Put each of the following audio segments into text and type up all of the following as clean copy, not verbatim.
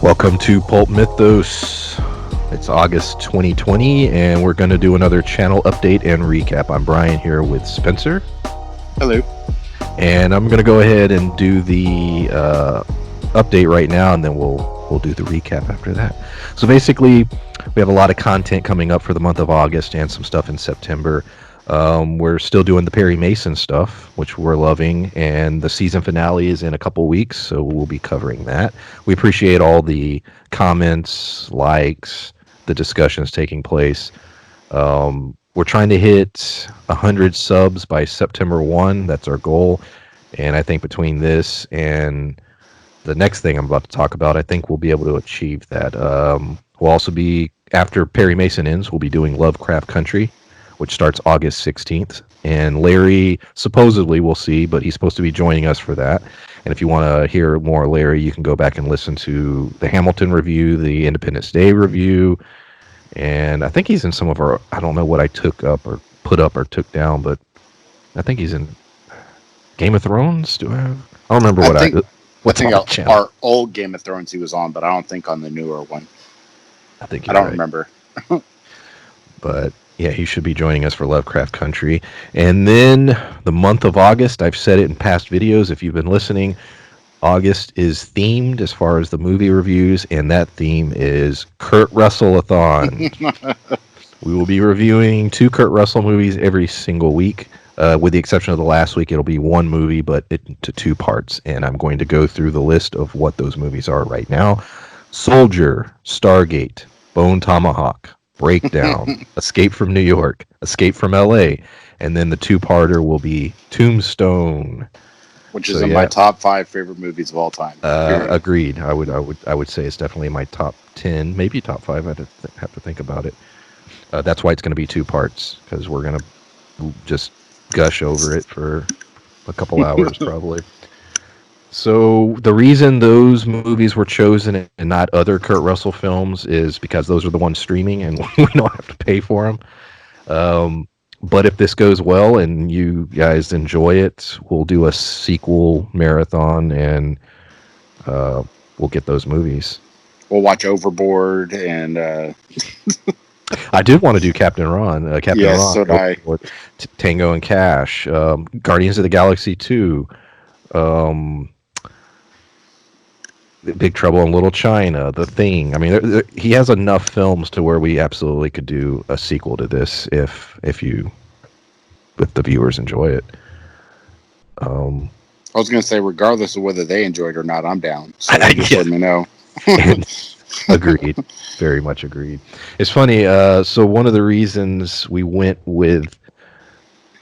Welcome to Pulp Mythos. It's August 2020, and we're going to do another channel update and recap. I'm Brian here with Spencer. Hello. And I'm going to go ahead and do the update right now, and then we'll do the recap after that. So basically, we have a lot of content coming up for the month of August and some stuff in September. We're still doing the Perry Mason stuff, which we're loving, and the season finale is in a couple weeks, so we'll be covering that. We appreciate all the comments, likes, the discussions taking place. We're trying to hit 100 subs by September 1. That's our goal. And I think between this and the next thing I'm about to talk about, I think we'll be able to achieve that. We'll also be, after Perry Mason ends, we'll be doing Lovecraft Country, which starts August 16th. And Larry, supposedly, we'll see, but he's supposed to be joining us for that. And if you want to hear more Larry, you can go back and listen to the Hamilton review, the Independence Day review. And I think he's in some of our, I don't know what I took up or put up or took down, but I think he's in Game of Thrones. I don't remember what I think our old Game of Thrones he was on, but I don't think on the newer one. I don't remember. But yeah, he should be joining us for Lovecraft Country. And then the month of August, I've said it in past videos, if you've been listening, August is themed as far as the movie reviews, and that theme is Kurt Russell-A-Thon. We will be reviewing 2 Kurt Russell movies every single week. With the exception of the last week, it'll be one movie, but into 2 parts. And I'm going to go through the list of what those movies are right now. Soldier, Stargate, Bone Tomahawk, Breakdown, Escape from New York, Escape from LA, and then the 2-parter will be Tombstone, which is in my top 5 favorite movies of all time. Agreed. I would say it's definitely in my top 10, maybe top 5. I'd have to think about it. That's why it's going to be 2 parts, because we're going to just gush over it for a couple hours probably. So the reason those movies were chosen and not other Kurt Russell films is because those are the ones streaming and we don't have to pay for them. But if this goes well and you guys enjoy it, we'll do a sequel marathon and we'll get those movies. We'll watch Overboard and... I did want to do Captain Ron. Ron. So did I. Tango and Cash. Guardians of the Galaxy 2. Big Trouble in Little China, The Thing. I mean, he has enough films to where we absolutely could do a sequel to this if the viewers enjoy it. I was going to say, regardless of whether they enjoyed it or not, I'm down. So just let me know. Agreed. Very much agreed. It's funny. So one of the reasons we went with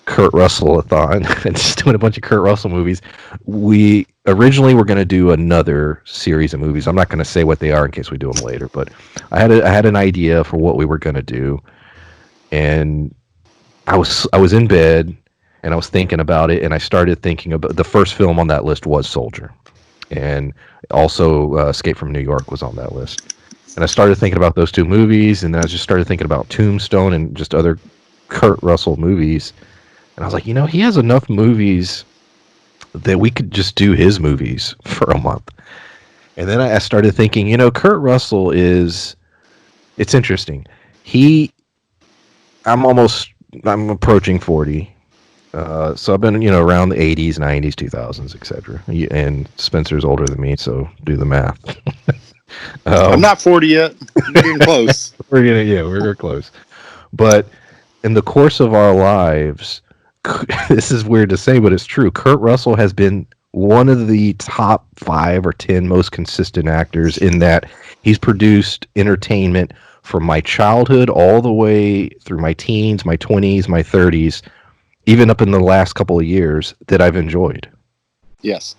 Kurt Russell-A-Thon and just doing a bunch of Kurt Russell movies, we originally were going to do another series of movies. I'm not going to say what they are in case we do them later, but I had an idea for what we were going to do, and I was in bed and I was thinking about it, and I started thinking about the first film on that list was Soldier, and also Escape from New York was on that list. And I started thinking about those 2 movies, and then I just started thinking about Tombstone and just other Kurt Russell movies. And I was like, he has enough movies that we could just do his movies for a month. And then I started thinking, Kurt Russell it's interesting. I'm approaching 40. So I've been, around the 80s, 90s, 2000s, etc. And Spencer's older than me, so do the math. I'm not 40 yet. I'm getting close. We're close. But in the course of our lives, this is weird to say, but it's true. Kurt Russell has been one of the top 5 or 10 most consistent actors in that he's produced entertainment from my childhood all the way through my teens, my 20s, my 30s, even up in the last couple of years that I've enjoyed. Yes.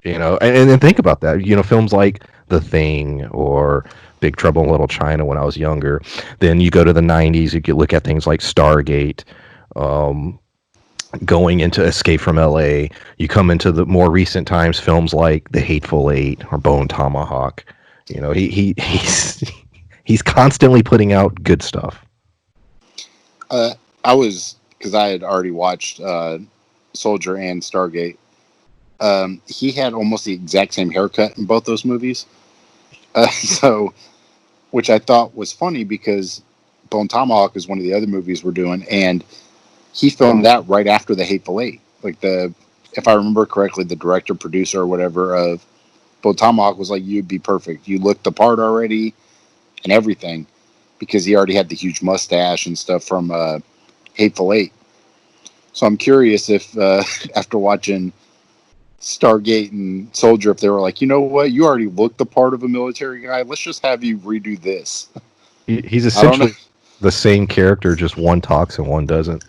And think about that. Films like The Thing or Big Trouble in Little China when I was younger. Then you go to the 90s, you could look at things like Stargate, going into Escape from LA. You come into the more recent times, films like The Hateful Eight or Bone Tomahawk. He's constantly putting out good stuff. Because I had already watched Soldier and Stargate. He had almost the exact same haircut in both those movies. So, which I thought was funny because Bone Tomahawk is one of the other movies we're doing, and he filmed that right after the Hateful Eight. Like if I remember correctly, the director, producer, or whatever of Bone Tomahawk was like, "You'd be perfect. You looked the part already, and everything," because he already had the huge mustache and stuff from Hateful Eight. So I'm curious if after watching Stargate and Soldier, if they were like, you know what, you already looked the part of a military guy. Let's just have you redo this. He's I don't know. essentially the same character, just one talks and one doesn't.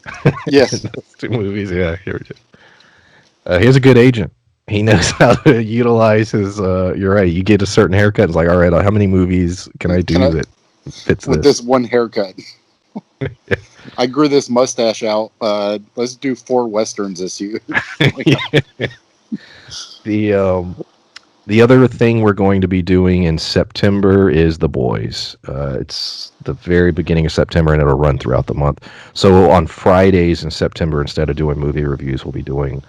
Yes. In those two movies, yeah. He's a good agent. He knows how to utilize his. You're right. You get a certain haircut. It's like, all right, how many movies can I do that fits with this one haircut? I grew this mustache out. Let's do 4 westerns this year. The other thing we're going to be doing in September is The Boys. It's the very beginning of September, and it'll run throughout the month. So on Fridays in September, instead of doing movie reviews, we'll be doing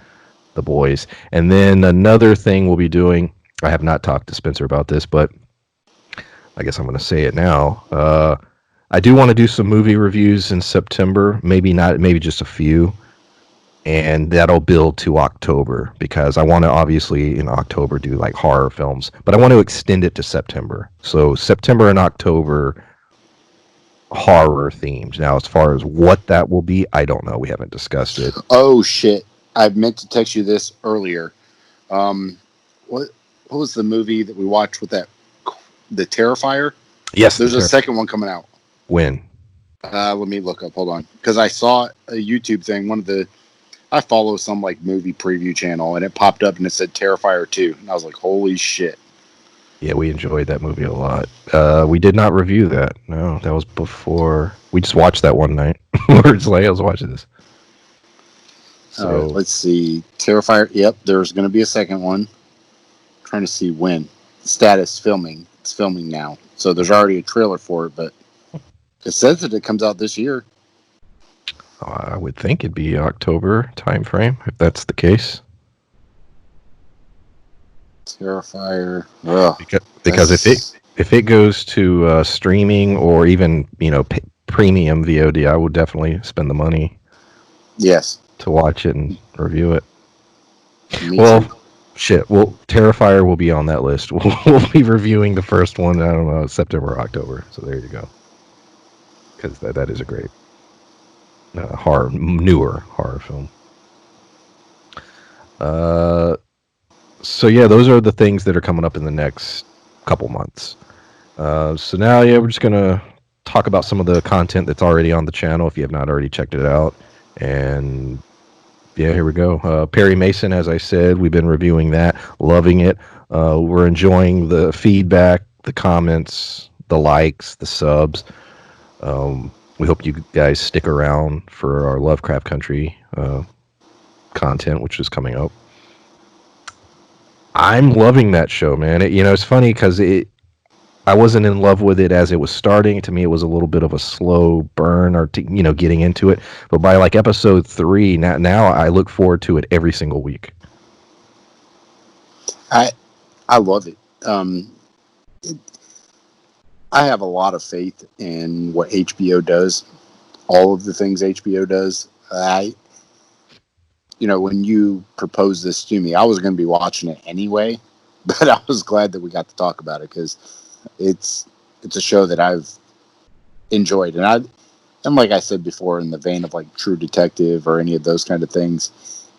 The Boys. And then another thing we'll be doing, I have not talked to Spencer about this, but I guess I'm going to say it now. I do want to do some movie reviews in September. Maybe just a few. And that'll build to October because I want to obviously in October do like horror films, but I want to extend it to September. So September and October horror themes. Now, as far as what that will be, I don't know. We haven't discussed it. Oh shit! I meant to text you this earlier. What was the movie that we watched with the Terrifier? Yes, there's a second one coming out. When? Let me look up. Hold on, because I saw a YouTube thing. I follow some like movie preview channel, and it popped up and it said Terrifier 2, and I was like, holy shit. Yeah, we enjoyed that movie a lot. We did not review that. No, that was before. We just watched that one night. We're just like, I was watching this. So let's see. Terrifier. Yep, there's going to be a second one. I'm trying to see when. Status filming. It's filming now. So there's already a trailer for it, but it says that it comes out this year. I would think it'd be October time frame if that's the case. Terrifier. Because if it goes to streaming or even premium VOD, I would definitely spend the money. Yes. To watch it and review it. Me too. Shit. Well, Terrifier will be on that list. We'll be reviewing the first one. I don't know, September or October. So there you go. Because that is a great newer horror film. So yeah, those are the things that are coming up in the next couple months. So now, we're just gonna talk about some of the content that's already on the channel if you have not already checked it out. And yeah, here we go. Perry Mason, as I said, we've been reviewing that, loving it. We're enjoying the feedback, the comments, the likes, the subs. We hope you guys stick around for our Lovecraft Country content, which is coming up. I'm loving that show, man. It's funny because I wasn't in love with it as it was starting. To me, it was a little bit of a slow burn, or getting into it. But by like episode 3, now I look forward to it every single week. I love it. I have a lot of faith in what HBO does. All of the things HBO does. When you proposed this to me, I was going to be watching it anyway, but I was glad that we got to talk about it because it's a show that I've enjoyed. And like I said before, in the vein of like True Detective or any of those kind of things,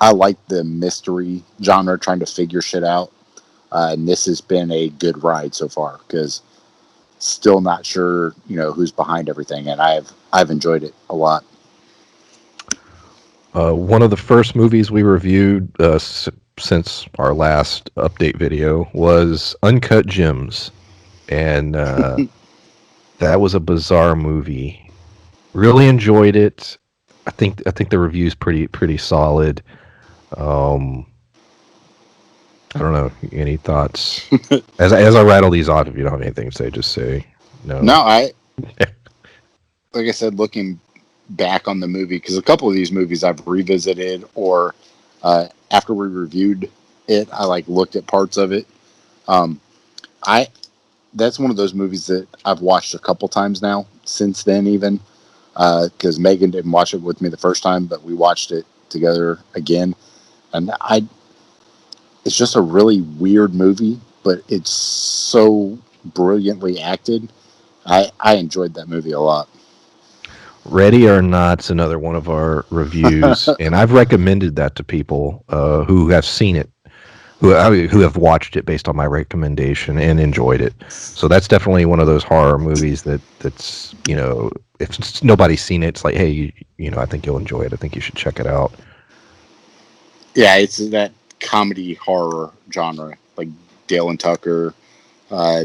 I like the mystery genre, trying to figure shit out. And this has been a good ride so far because still not sure, who's behind everything. And I've enjoyed it a lot. One of the first movies we reviewed since our last update video was Uncut Gems. And that was a bizarre movie. Really enjoyed it. I think the review's pretty solid. I don't know. Any thoughts? As I rattle these off, if you don't have anything to say, just say no. No, like I said, looking back on the movie, because a couple of these movies I've revisited, or after we reviewed it, I like looked at parts of it. I that's one of those movies that I've watched a couple times now since then, even because Megan didn't watch it with me the first time, but we watched it together again, and it's just a really weird movie, but it's so brilliantly acted. I enjoyed that movie a lot. Ready or Not's another one of our reviews, and I've recommended that to people who have seen it, who have watched it based on my recommendation and enjoyed it. So that's definitely one of those horror movies that's if nobody's seen it, it's like, hey, I think you'll enjoy it. I think you should check it out. Yeah, it's that comedy horror genre, like Dale and Tucker. Uh,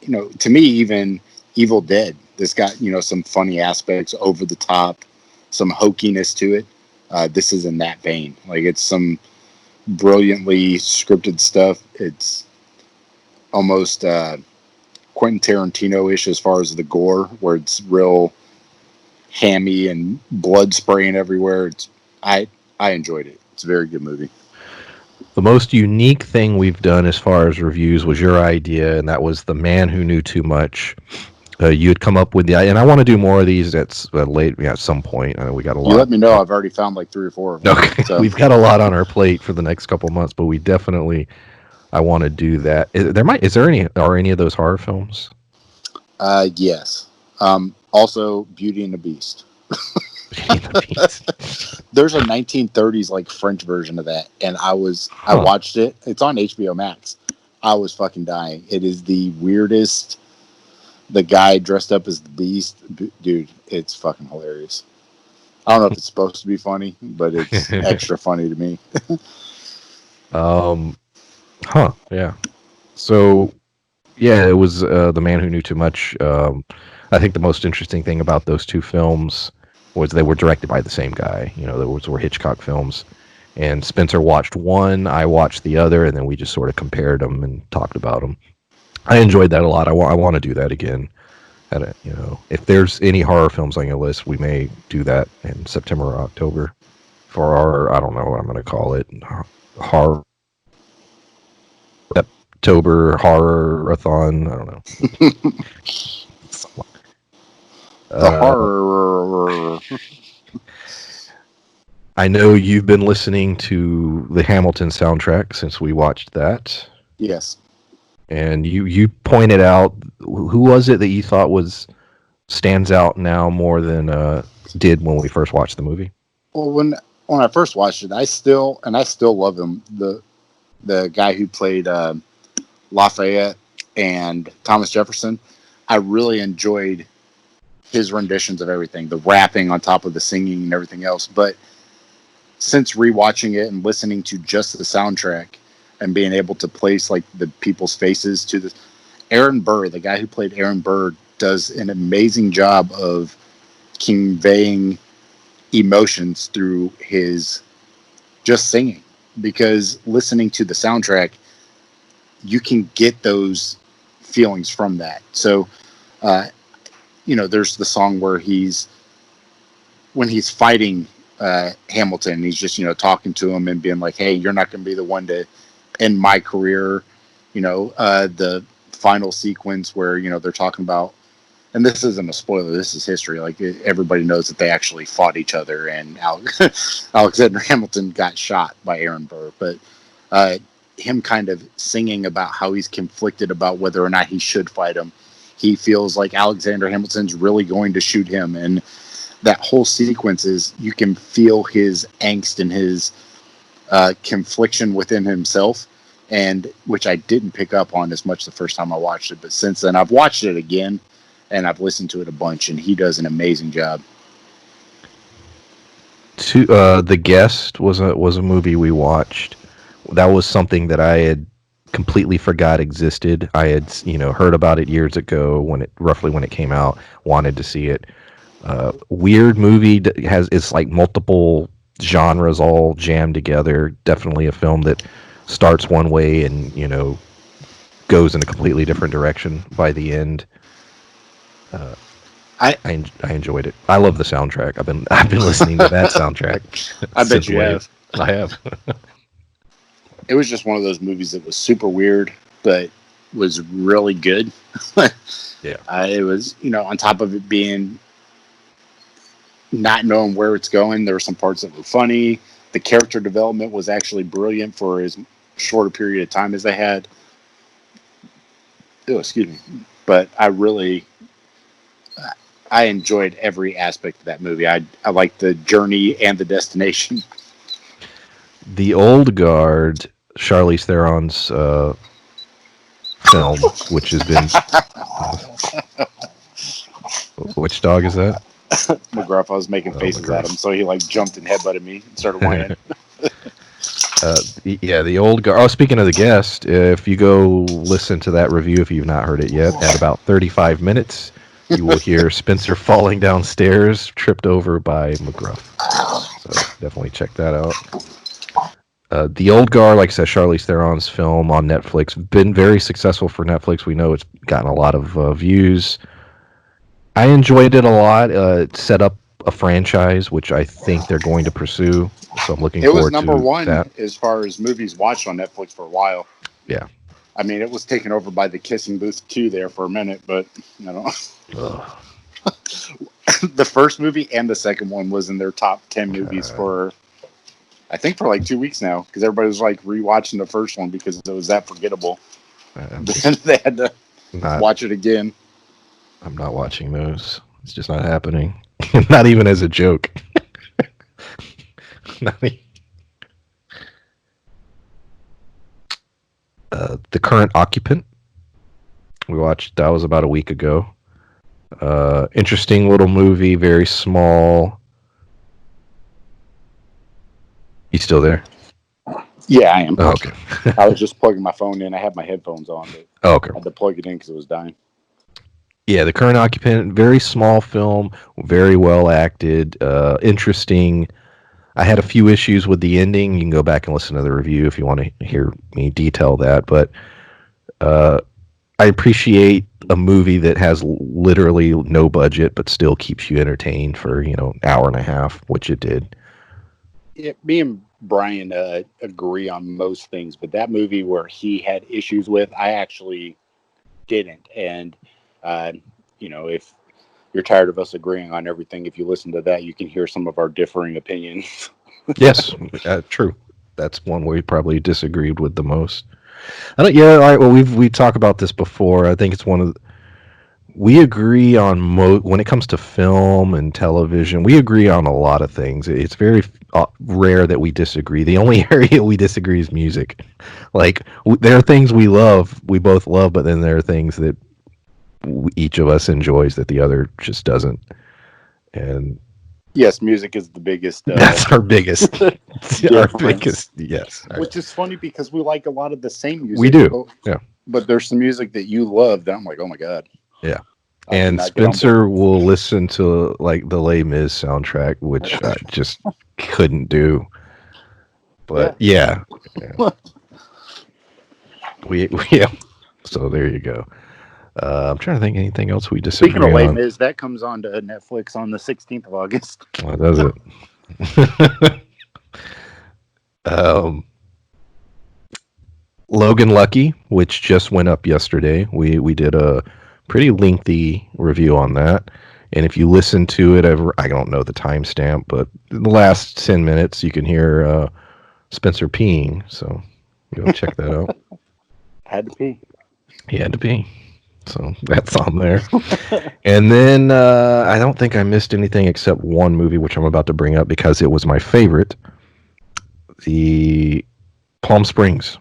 to me, even Evil Dead. This got some funny aspects, over the top, some hokiness to it. This is in that vein. Like, it's some brilliantly scripted stuff. It's almost Quentin Tarantino-ish as far as the gore, where it's real hammy and blood spraying everywhere. I enjoyed it. It's a very good movie. The most unique thing we've done as far as reviews was your idea, and that was The Man Who Knew Too Much. You had come up with and I want to do more of these at some point. I know we got a lot. You let me know. I've already found like 3 or 4 of them. Okay, so. We've got a lot on our plate for the next couple months, but I want to do that. Are any of those horror films? Yes. Also, Beauty and the Beast. Beauty and the Beast. There's a 1930s like French version of that, and I watched it. It's on HBO Max. I was fucking dying. It is the weirdest. The guy dressed up as the Beast, dude. It's fucking hilarious. I don't know if it's supposed to be funny, but it's extra funny to me. Yeah. So, yeah, it was The Man Who Knew Too Much. I think the most interesting thing about those two films was they were directed by the same guy. Those were Hitchcock films. And Spencer watched one, I watched the other, and then we just sort of compared them and talked about them. I enjoyed that a lot. I want to do that again. If there's any horror films on your list, we may do that in September or October for our, I don't know what I'm going to call it, horror October horror-a-thon. I don't know. The horror. I know you've been listening to the Hamilton soundtrack since we watched that. Yes. And you pointed out, who was it that you thought stands out now more than did when we first watched the movie? Well, when I first watched it, I still love him. The guy who played Lafayette and Thomas Jefferson. I really enjoyed his renditions of everything, the rapping on top of the singing and everything else. But since rewatching it and listening to just the soundtrack and being able to place like the people's faces to the Aaron Burr, the guy who played Aaron Burr, does an amazing job of conveying emotions through his just singing, because listening to the soundtrack, you can get those feelings from that. So, there's the song where when he's fighting Hamilton, he's just, talking to him and being like, hey, you're not going to be the one to end my career. The final sequence where, they're talking about, and this isn't a spoiler, this is history. Like, everybody knows that they actually fought each other, and Alexander Hamilton got shot by Aaron Burr. But him kind of singing about how he's conflicted about whether or not he should fight him. He feels like Alexander Hamilton's really going to shoot him. And that whole sequence is, you can feel his angst and his confliction within himself, and which I didn't pick up on as much the first time I watched it. But since then, I've watched it again, and I've listened to it a bunch, and he does an amazing job. The Guest was a movie we watched. That was something that I had completely forgot existed. I had heard about it years ago when it came out. Wanted to see it. Weird movie that it's like multiple genres all jammed together. Definitely a film that starts one way and goes in a completely different direction by the end. I enjoyed it. I love the soundtrack. I've been listening to that soundtrack. I bet you have. I have. It was just one of those movies that was super weird, but was really good. Yeah. It was, on top of it being not knowing where it's going, there were some parts that were funny. The character development was actually brilliant for as short a period of time as they had. Oh, excuse me. But I enjoyed every aspect of that movie. I liked the journey and the destination. The Old Guard, Charlize Theron's film, which has been. Which dog is that? McGruff, I was making faces at him, so he jumped and headbutted me and started whining. The Old Guard. Oh, speaking of the guest, if you go listen to that review, if you've not heard it yet, at about 35 minutes, you will hear Spencer falling downstairs, tripped over by McGruff. So definitely check that out. The Old Guard, like I said, Charlize Theron's film on Netflix, been very successful for Netflix. We know it's gotten a lot of views. I enjoyed it a lot. It set up a franchise, which I think they're going to pursue. So I'm looking forward to that. It was number one as far as movies watched on Netflix for a while. Yeah. I mean, it was taken over by The Kissing Booth 2 there for a minute, but, the first movie and the second one was in their top 10 movies for, I think, for 2 weeks now, because everybody was rewatching the first one because it was that forgettable. Then they had to watch it again. I'm not watching those. It's just not happening. Not even as a joke. The Current Occupant. We watched, that was about a week ago. Interesting little movie, very small. You still there? Yeah, I am. Oh, okay. I was just plugging my phone in. I had my headphones on, but okay. I had to plug it in because it was dying. Yeah, The Current Occupant, very small film, very well acted, interesting. I had a few issues with the ending. You can go back and listen to the review if you want to hear me detail that. But I appreciate a movie that has literally no budget, but still keeps you entertained for, an hour and a half, which it did. Yeah, me and Brian agree on most things, but that movie where he had issues with, I actually didn't. And, if you're tired of us agreeing on everything, if you listen to that, you can hear some of our differing opinions. Yes, true. That's one we probably disagreed with the most. All right. Well, we talked about this before. I think it's one of we agree on when it comes to film and television. We agree on a lot of things. It's very rare that we disagree. The only area we disagree is music. There are things we both love, but then there are things that each of us enjoys that the other just doesn't. And yes, music is the biggest. That's our biggest. Our biggest. Yes. Which is funny because we like a lot of the same music. We do. Yeah. But there's some music that you love that I'm like, oh my god. Yeah. And Spencer will listen to the Les Mis soundtrack, which I just couldn't do. But yeah. Yeah. So there you go. I'm trying to think anything else we disagree on. Speaking of Les Mis, that comes on to Netflix on the 16th of August. Oh, does it? Logan Lucky, which just went up yesterday. We did a pretty lengthy review on that. And if you listen to it, I don't know the timestamp, but in the last 10 minutes, you can hear Spencer peeing. So go check that out. Had to pee. He had to pee. So that's on there. And then I don't think I missed anything except one movie, which I'm about to bring up because it was my favorite. The Palm Springs.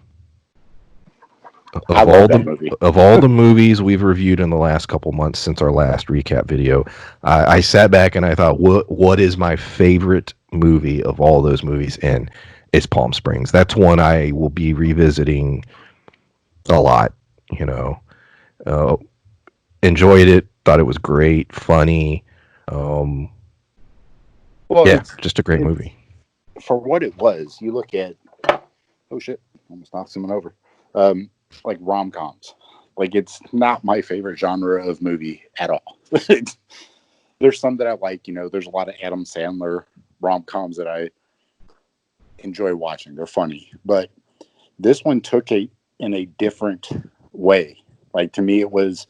Of all the movies we've reviewed in the last couple months since our last recap video, I sat back and I thought, what is my favorite movie of all those movies? And it's Palm Springs. That's one I will be revisiting a lot. Enjoyed it. Thought it was great, funny. Just a great movie. For what it was, you look at. Oh shit! Almost knocked someone over. Like rom-coms. It's not my favorite genre of movie at all. There's some that I like, there's a lot of Adam Sandler rom-coms that I enjoy watching. They're funny. But this one took it in a different way. Like, to me, it was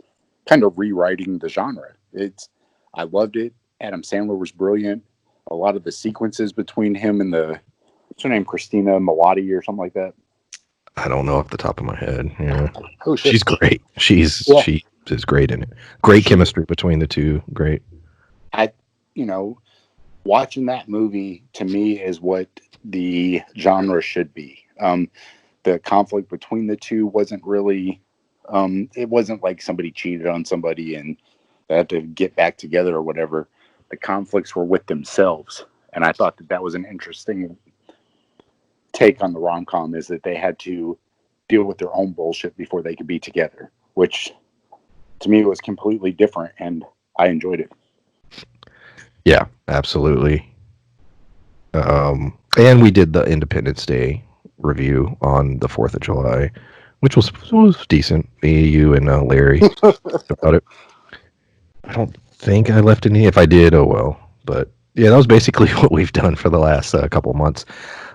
kind of rewriting the genre. I loved it. Adam Sandler was brilliant. A lot of the sequences between him and what's her name, Christina Milioti or something like that. I don't know off the top of my head. Yeah, Oh shit, she's great. yeah. She is great in it. Great She- chemistry between the two. Great. I, you know, watching that movie to me is what the genre should be. The conflict between the two wasn't really. It wasn't like somebody cheated on somebody and they had to get back together or whatever. The conflicts were with themselves, and I thought that was an interesting take on the rom-com, is that they had to deal with their own bullshit before they could be together, which to me was completely different, and I enjoyed it. Yeah, absolutely. And we did the Independence Day review on the 4th of July, which was decent. Me, you, and Larry about it. I don't think I left any. If I did, oh well. But yeah, that was basically what we've done for the last couple months.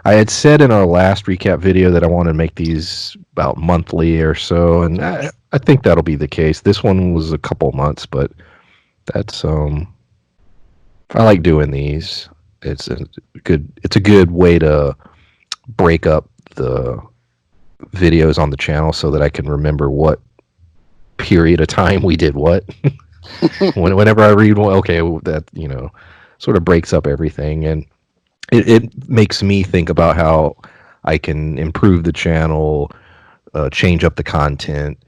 I had said in our last recap video that I want to make these about monthly or so, and I think that'll be the case. This one was a couple months, but that's I like doing these. It's a good way to break up the videos on the channel so that I can remember what period of time we did what. Whenever I read one, okay, that sort of breaks up everything, and it makes me think about how I can improve the channel, change up the content,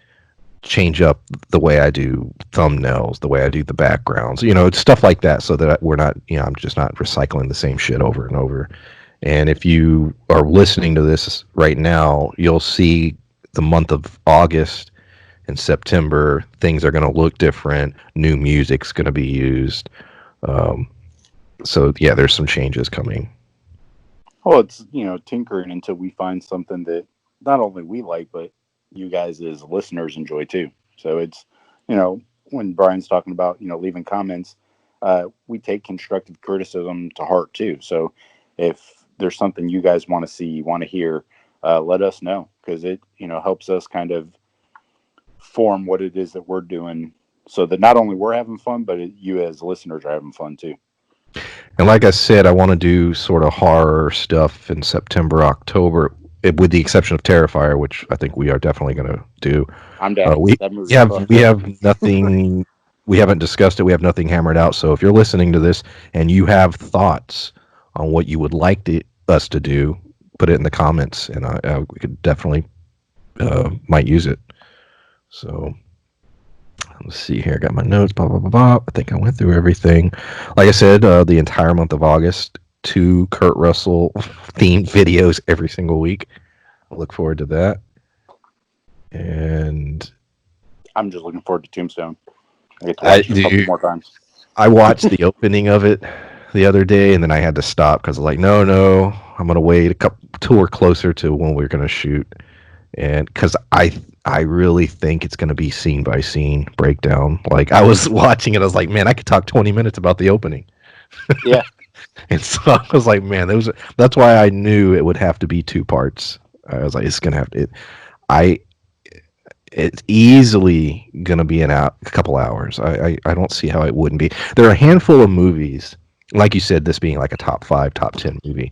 change up the way I do thumbnails, the way I do the backgrounds, it's stuff like that, so that we're not, I'm just not recycling the same shit over and over. And if you are listening to this right now, you'll see the month of August and September, things are going to look different. New music's going to be used. So yeah, there's some changes coming. Well, it's tinkering until we find something that not only we like, but you guys as listeners enjoy too. So it's when Brian's talking about leaving comments, we take constructive criticism to heart too. So if there's something you guys want to see, want to hear, let us know, because it helps us kind of form what it is that we're doing, so that not only we're having fun, but you as listeners are having fun too. And like I said, I want to do sort of horror stuff in September, October, with the exception of Terrifier, which I think we are definitely going to do. I'm down. We That movie's have fucked we up. have nothing. We haven't discussed it. We have nothing hammered out. So if you're listening to this and you have thoughts on what you would like us to do, put it in the comments, and we could definitely might use it. So let's see here. I got my notes. Blah blah blah blah. I think I went through everything. Like I said, the entire month of August, 2 Kurt Russell themed videos every single week. I look forward to that. And I'm just looking forward to Tombstone. I get to watch it a couple more times. I watched the opening of it the other day, and then I had to stop because I was like, no, I'm gonna wait a couple tour closer to when we're gonna shoot, and because I really think it's gonna be scene by scene breakdown. Like I was watching it, I was like, man, I could talk 20 minutes about the opening. Yeah. And so I was like, man, that's why I knew it would have to be 2 parts. I was like, it's gonna have to. It's easily going to be a couple hours. I don't see how it wouldn't be. There are a handful of movies, like you said, this being like a top 5, top 10 movie.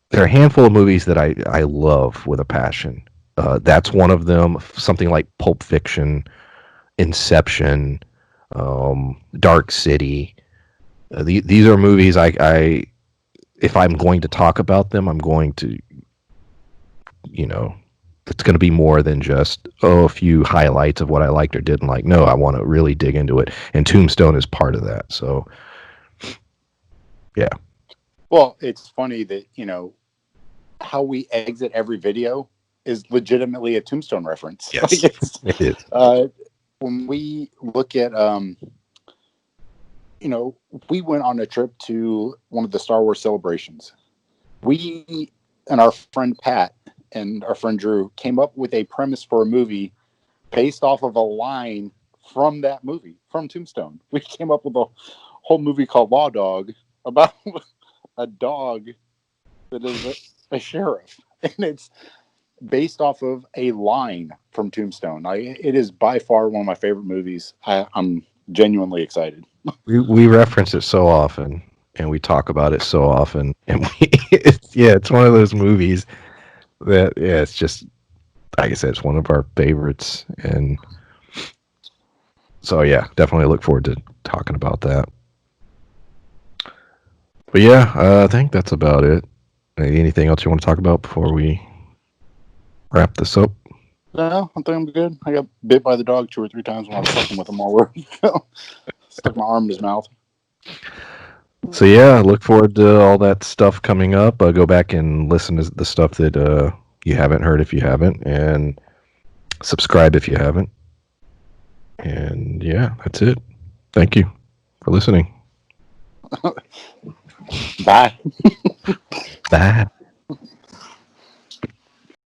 There are a handful of movies that I love with a passion. That's one of them. Something like Pulp Fiction, Inception, Dark City. These are movies I if I'm going to talk about them, I'm going to, it's going to be more than just a few highlights of what I liked or didn't like. No, I want to really dig into it, and Tombstone is part of that. So yeah. Well, it's funny that how we exit every video is legitimately a Tombstone reference. Yes. Like It is. When we look at we went on a trip to one of the Star Wars celebrations. We and our friend Pat and our friend Drew came up with a premise for a movie based off of a line from that movie, from Tombstone. We came up with a whole movie called Law Dog about a dog that is a sheriff. And based off of a line from Tombstone. It is by far one of my favorite movies. I'm genuinely excited. We reference it so often, and we talk about it so often, and it's one of those movies that it's just like I said, it's one of our favorites, and so yeah, definitely look forward to talking about that. But yeah, I think that's about it. Anything else you want to talk about before we wrap this up? No, I think I'm good. I got bit by the dog 2 or 3 times when I was fucking with him all over. Stuck my arm in his mouth. So yeah, look forward to all that stuff coming up. Go back and listen to the stuff that you haven't heard if you haven't, and subscribe if you haven't. And yeah, that's it. Thank you for listening. Bye. Bye.